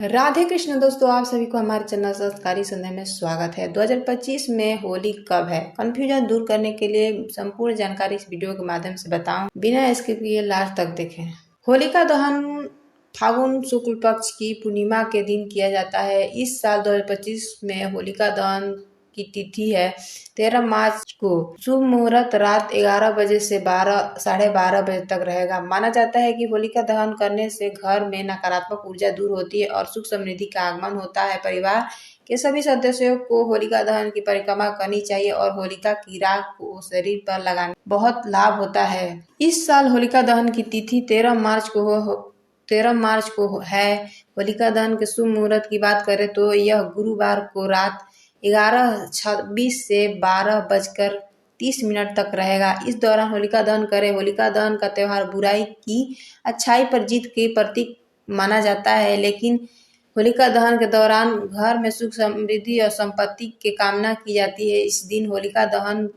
राधे कृष्ण दोस्तों, आप सभी को हमारे चैनल संस्कारी संध्या में स्वागत है। 2025 में होली कब है, कंफ्यूजन दूर करने के लिए संपूर्ण जानकारी इस वीडियो के माध्यम से बताऊं, बिना स्किप किए लास्ट तक देखें। होलिका दहन फागुन शुक्ल पक्ष की पूर्णिमा के दिन किया जाता है। इस साल 2025 में होलिका दहन की तिथि है 13 मार्च को। शुभ मुहूर्त रात 11 बजे से 12-12:30 बजे तक रहेगा। माना जाता है कि होलिका दहन करने से घर में नकारात्मक ऊर्जा दूर होती है और सुख समृद्धि का आगमन होता है। परिवार के सभी सदस्यों को होलिका दहन की परिक्रमा करनी चाहिए और होलिका की राख को शरीर पर लगाने बहुत लाभ होता है। इस साल होलिका दहन की तिथि 13 मार्च को है। होलिका दहन के शुभ मुहूर्त की बात करें तो यह गुरुवार को रात 11:26 से 12:30 तक रहेगा। इस दौरान होलिका दहन करें। होलिका दहन का त्यौहार बुराई की अच्छाई पर जीत के प्रतीक माना जाता है, लेकिन होलिका दहन के दौरान घर में सुख समृद्धि और संपत्ति की कामना की जाती है। इस दिन होलिका दहन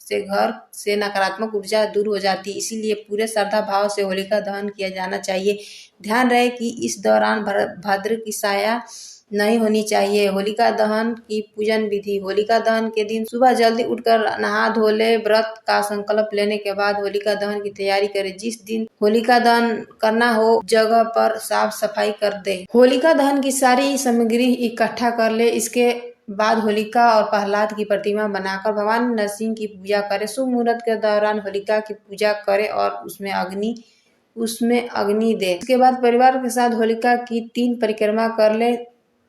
से घर से नकारात्मक ऊर्जा दूर हो जाती है, इसीलिए पूरे श्रद्धा भाव से होलिका दहन किया जाना चाहिए। ध्यान रहे कि इस दौरान भद्र की साया नहीं होनी चाहिए। होलिका दहन की पूजन विधि। होलिका दहन के दिन सुबह जल्दी उठकर नहा धो ले, व्रत का संकल्प लेने के बाद होलिका दहन की तैयारी करें। जिस दिन होलिका दहन करना हो जगह पर साफ सफाई कर दे। होलिका दहन की सारी सामग्री इकट्ठा कर ले। इसके बाद होलिका और प्रहलाद की प्रतिमा बनाकर भगवान नरसिंह की पूजा करें। शुभ मुहूर्त के दौरान होलिका की पूजा करें और उसमें अग्नि दे। इसके बाद परिवार के साथ होलिका की 3 परिक्रमा कर ले।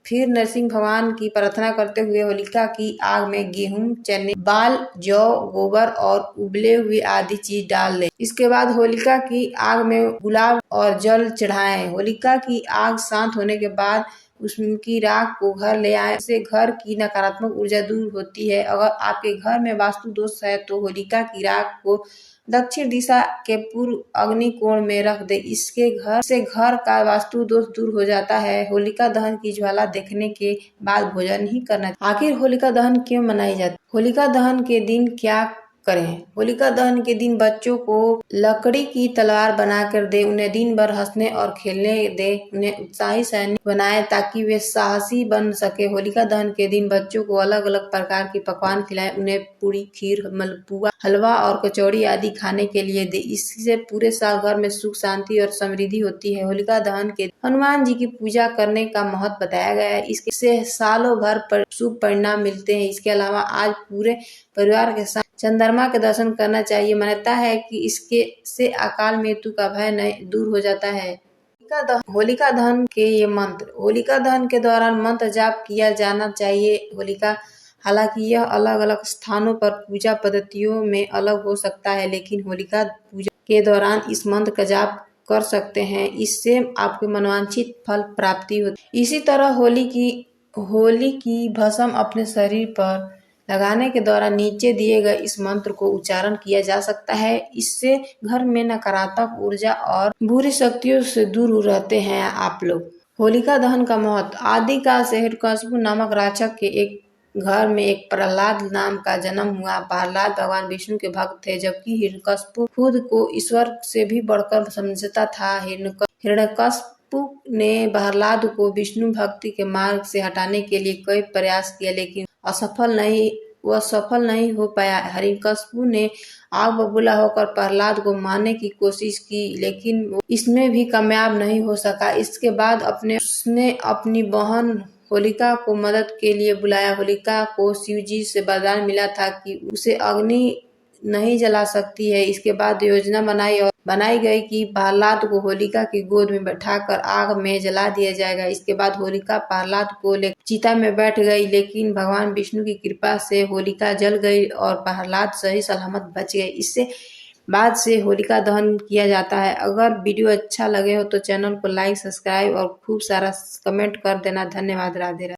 फिर नरसिंह भगवान की प्रार्थना करते हुए होलिका की आग में गेहूं, चने, बाल, जौ, गोबर और उबले हुए आदि चीज डाल दें। इसके बाद होलिका की आग में गुलाब और जल चढ़ाएं। होलिका की आग शांत होने के बाद उसकी राख को घर ले आए। इससे घर की नकारात्मक ऊर्जा दूर होती है। अगर आपके घर में वास्तु दोष है तो होलिका की राख को दक्षिण दिशा के पूर्व अग्नि कोण में रख दे। इसके घर का वास्तु दोष दूर हो जाता है। होलिका दहन की ज्वाला देखने के बाद भोजन ही करना। आखिर होलिका दहन क्यों मनाई जाती है? होलिका दहन के दिन क्या करें? होलिका दहन के दिन बच्चों को लकड़ी की तलवार बनाकर दे, उन्हें दिन भर हंसने और खेलने दे, उन्हें उत्साही सैनिक बनाए ताकि वे साहसी बन सके। होलिका दहन के दिन बच्चों को अलग अलग प्रकार के पकवान खिलाएं, उन्हें पूरी, खीर, मलपुआ, हलवा और कचौड़ी आदि खाने के लिए दे। इससे पूरे साल घर में सुख, शांति और समृद्धि होती है। होलिका दहन के हनुमान जी की पूजा करने का महत्व बताया गया है। इससे सालों भर शुभ परिणाम मिलते हैं। इसके अलावा आज पूरे परिवार के साथ चंद्रमा के दर्शन करना चाहिए। मान्यता है कि इसके से अकाल मृत्यु का भय दूर हो जाता है। होलिका दहन के ये मंत्र। होलिका दहन के दौरान मंत्र जाप किया जाना चाहिए। हालांकि यह अलग अलग स्थानों पर पूजा पद्धतियों में अलग हो सकता है, लेकिन होलिका पूजा के दौरान इस मंत्र का जाप कर सकते हैं। इससे आपके मनोवांछित फल प्राप्ति होती। इसी तरह होली की भस्म अपने शरीर पर लगाने के दौरान नीचे दिए गए इस मंत्र को उच्चारण किया जा सकता है। इससे घर में नकारात्मक ऊर्जा और बुरी शक्तियों से दूर रहते हैं आप लोग। होलिका दहन का महत्व। आदिकाल से हिरण्यकशिपु नामक राक्षस के एक घर में एक प्रहलाद नाम का जन्म हुआ। प्रहलाद भगवान विष्णु के भक्त थे, जबकि हिरण्यकशिपु खुद को ईश्वर से भी बढ़कर समझता था। हिरण्यकशिपु ने प्रहलाद को विष्णु भक्ति के मार्ग से हटाने के लिए कई प्रयास किया, लेकिन सफल नहीं हो पाया। हिरण्यकशिपु ने आग बबूला होकर प्रहलाद को मारने की कोशिश की, लेकिन वो इसमें भी कामयाब नहीं हो सका। इसके बाद उसने अपनी बहन होलिका को मदद के लिए बुलाया। होलिका को शिवजी से वरदान मिला था कि उसे अग्नि नहीं जला सकती है। इसके बाद योजना बनाई गई कि प्रहलाद को होलिका की गोद में बैठाकर आग में जला दिया जाएगा। इसके बाद होलिका प्रहलाद को लेकर चिता में बैठ गई, लेकिन भगवान विष्णु की कृपा से होलिका जल गई और प्रहलाद सही सलामत बच गए। इससे बाद से होलिका दहन किया जाता है। अगर वीडियो अच्छा लगे हो तो चैनल को लाइक, सब्सक्राइब और खूब सारा कमेंट कर देना। धन्यवाद। राधे राधे।